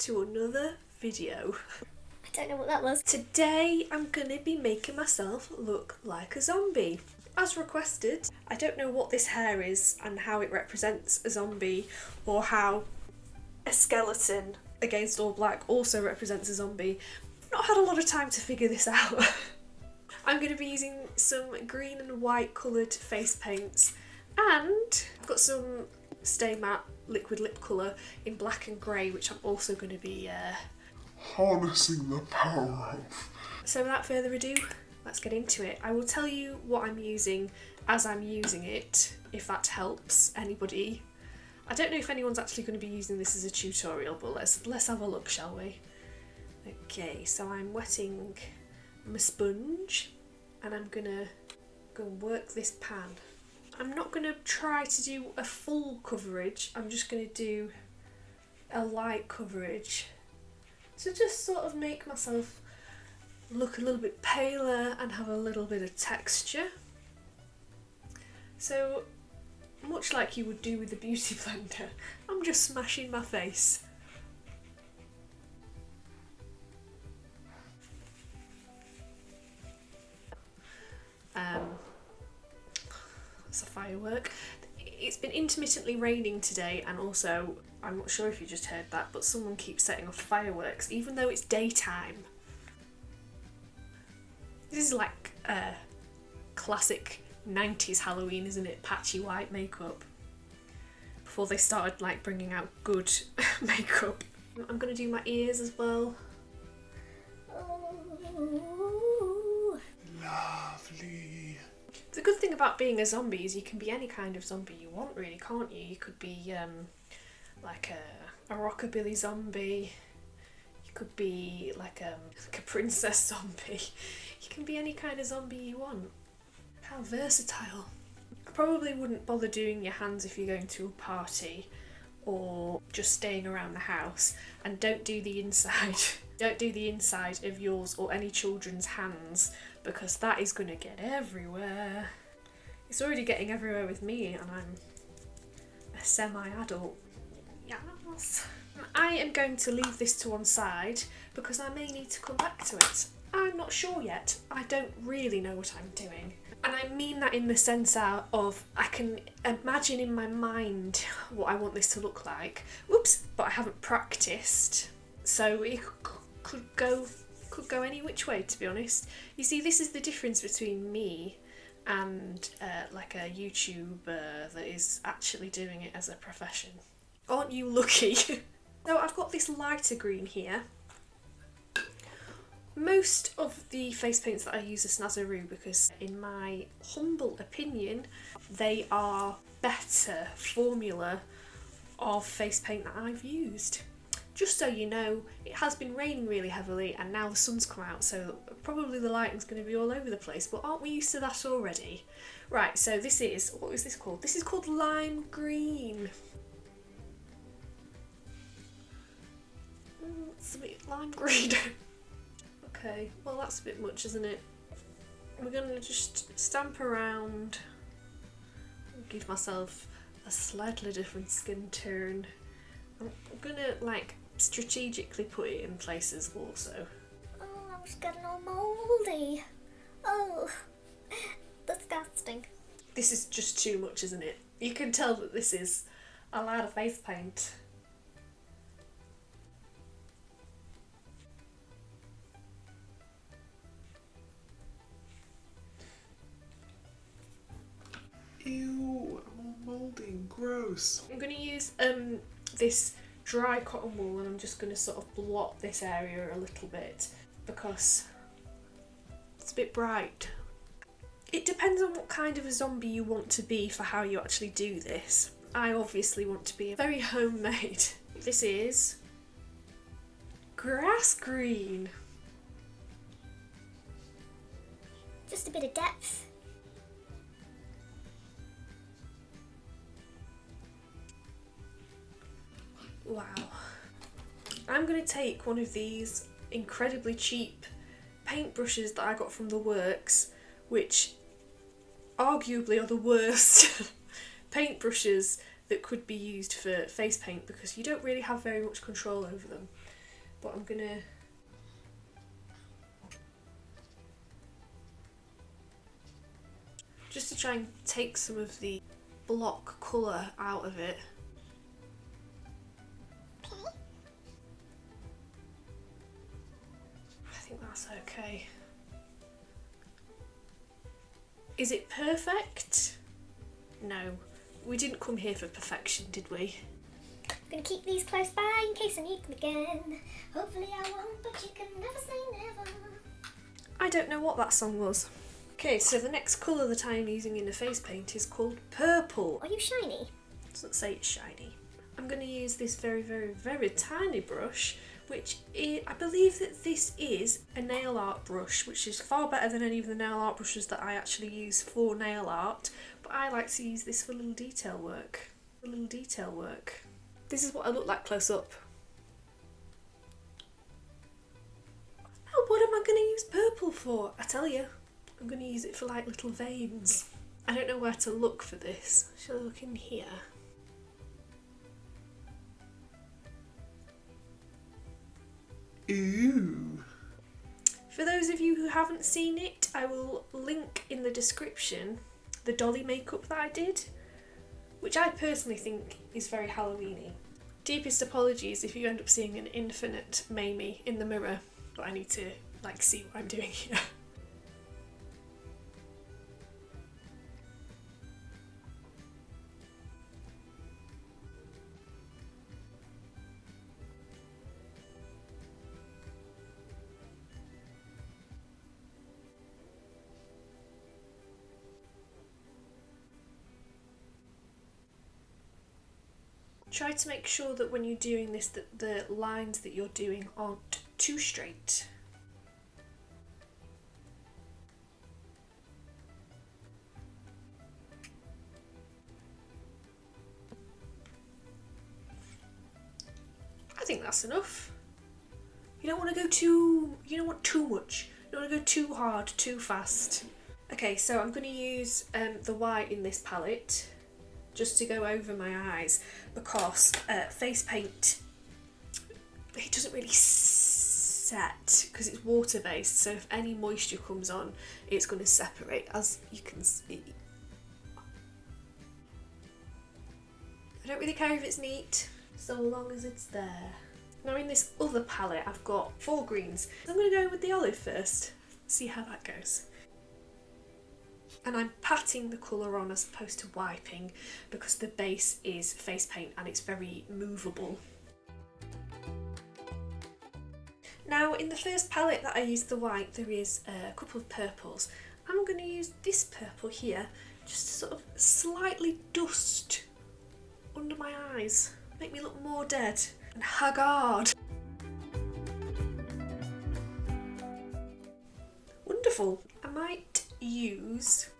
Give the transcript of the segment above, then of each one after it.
to another video. I don't know what that was. Today I'm gonna be making myself look like a zombie. As requested. I don't know what this hair is and how it represents a zombie, or how a skeleton against all black also represents a zombie. I've not had a lot of time to figure this out. I'm going to be using some green and white coloured face paints, and I've got some Stay Matte liquid lip colour in black and grey, which I'm also going to be harnessing the power of. So without further ado, let's get into it. I will tell you what I'm using as I'm using it, if that helps anybody. I don't know if anyone's actually going to be using this as a tutorial, but let's have a look, shall we? Okay, so I'm wetting my sponge and I'm gonna go and work this pan. I'm not gonna try to do a full coverage, I'm just gonna do a light coverage to just sort of make myself look a little bit paler and have a little bit of texture. So, much like you would do with the beauty blender, I'm just smashing my face. That's a firework. It's been intermittently raining today, and also, I'm not sure if you just heard that, but someone keeps setting off fireworks even though it's daytime. This is like classic 90s Halloween, isn't it? Patchy white makeup. Before they started like bringing out good makeup. I'm gonna do my ears as well. Oh. Lovely. The good thing about being a zombie is you can be any kind of zombie you want, really, can't you? You could be like a rockabilly zombie. You could be like a princess zombie. You can be any kind of zombie you want. How versatile. I probably wouldn't bother doing your hands if you're going to a party or just staying around the house, and don't do the inside. Don't do the inside of yours or any children's hands, because that is going to get everywhere. It's already getting everywhere with me, and I'm a semi-adult. Yes. I am going to leave this to one side because I may need to come back to it. I'm not sure yet. I don't really know what I'm doing. And I mean that in the sense of I can imagine in my mind what I want this to look like. Whoops, but I haven't practiced. So it could go any which way, to be honest. You see, this is the difference between me and like a YouTuber that is actually doing it as a profession. Aren't you lucky? So I've got this lighter green here. Most of the face paints that I use are Sanzaroo because, in my humble opinion, they are better formula of face paint that I've used. Just so you know, it has been raining really heavily and now the sun's come out, so probably the lighting's going to be all over the place, but aren't we used to that already? Right, so this is, what is this called? This is called lime green. It's a bit lime green. Okay, well that's a bit much, isn't it? We're gonna just stamp around, give myself a slightly different skin tone. I'm gonna like strategically put it in places also. Oh, I'm just getting all mouldy. Oh, disgusting. This is just too much, isn't it? You can tell that this is a lot of face paint. Ew, I'm all mouldy and gross. I'm going to use this dry cotton wool, and I'm just going to sort of blot this area a little bit because it's a bit bright. It depends on what kind of a zombie you want to be for how you actually do this. I obviously want to be very homemade. This is grass green. Just a bit of depth. Wow. I'm going to take one of these incredibly cheap paintbrushes that I got from the works, which arguably are the worst paintbrushes that could be used for face paint because you don't really have very much control over them. but I'm gonna just to try and take some of the block colour out of it. Okay. I think that's okay. Is it perfect? No. We didn't come here for perfection, did we? I'm gonna keep these close by in case I need them again. Hopefully I won't, but you can never say never. I don't know what that song was. Okay, so the next colour that I am using in the face paint is called purple. Are you shiny? It doesn't say it's shiny. I'm going to use this very, very, very tiny brush, which I believe that this is a nail art brush, which is far better than any of the nail art brushes that I actually use for nail art, but I like to use this for little detail work. This is what I look like close up. Oh, what am I going to use purple for? I tell you, I'm going to use it for like little veins. I don't know where to look for this. Shall I look in here? Ooh. For those of you who haven't seen it, I will link in the description the dolly makeup that I did, which I personally think is very Halloweeny. Deepest apologies if you end up seeing an infinite Mamie in the mirror, but I need to like see what I'm doing here. Try to make sure that when you're doing this that the lines that you're doing aren't too straight. I think that's enough. You don't want to go too much. You don't want to go too hard, too fast. Okay, so I'm going to use the white in this palette just to go over my eyes, because face paint, it doesn't really set because it's water based, so if any moisture comes on it's going to separate, as you can see. I don't really care if it's neat so long as it's there. Now in this other palette I've got 4 greens. I'm going to go with the olive first, see how that goes. And I'm patting the colour on as opposed to wiping, because the base is face paint and it's very movable. Now in the first palette that I used the white, there is a couple of purples. I'm going to use this purple here just to sort of slightly dust under my eyes, make me look more dead and haggard. Wonderful. I might use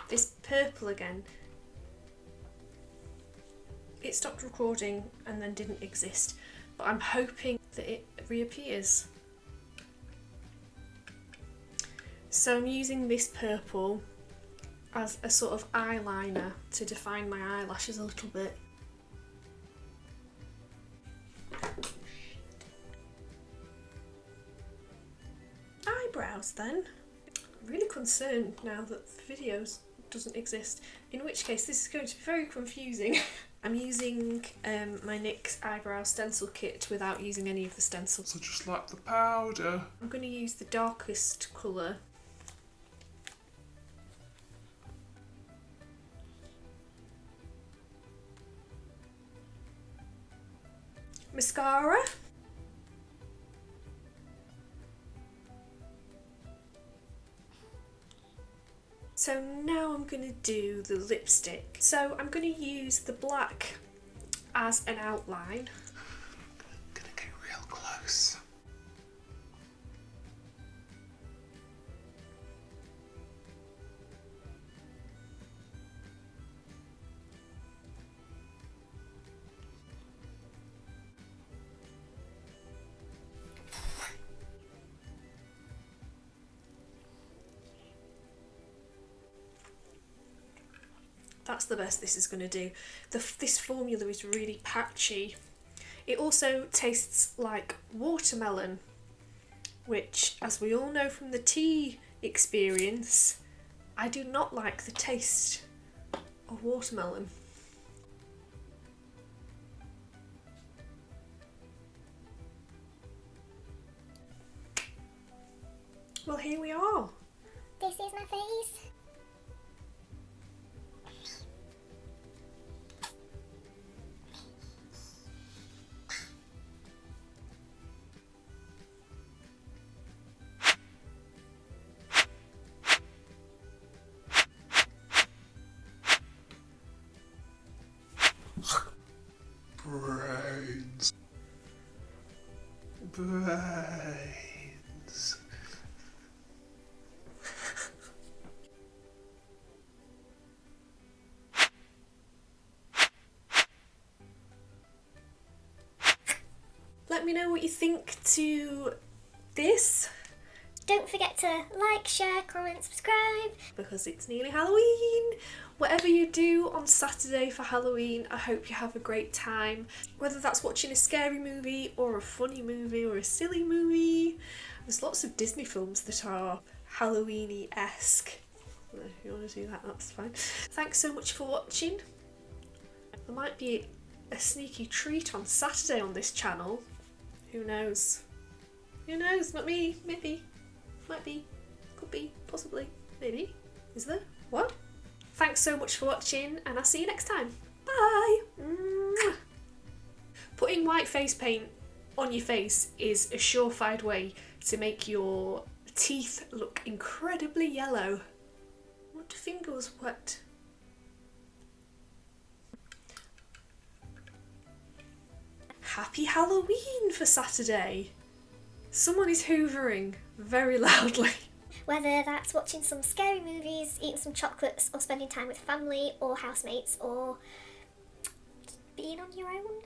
this purple again. It stopped recording and then didn't exist, but I'm hoping that it reappears. So I'm using this purple as a sort of eyeliner to define my eyelashes a little bit. Eyebrows then. I'm really concerned now that the videos doesn't exist, in which case this is going to be very confusing. I'm using my NYX eyebrow stencil kit without using any of the stencils. So just like the powder. I'm going to use the darkest colour. Mascara. So now I'm going to do the lipstick. So I'm going to use the black as an outline. I'm gonna get real close. That's the best this is going to do. This formula is really patchy. It also tastes like watermelon, which, as we all know from the tea experience, I do not like the taste of watermelon. Well, here we are. This is my face. Brains. Brains. Let me know what you think to this, Don't forget to like, share, comment, subscribe. because it's nearly Halloween. Whatever you do on Saturday for Halloween, I hope you have a great time. Whether that's watching a scary movie or a funny movie or a silly movie. There's lots of Disney films that are Halloween-y-esque. If you want to do that, that's fine. Thanks so much for watching. There might be a sneaky treat on Saturday on this channel. Who knows? Who knows? Not me. Maybe. Might be. Could be. Possibly. Maybe. Is there? What? Thanks so much for watching, and I'll see you next time. Bye! Mwah. Putting white face paint on your face is a surefire way to make your teeth look incredibly yellow. My finger was wet. Happy Halloween for Saturday! Someone is hoovering very loudly. Whether that's watching some scary movies, eating some chocolates, or spending time with family or housemates, or just being on your own.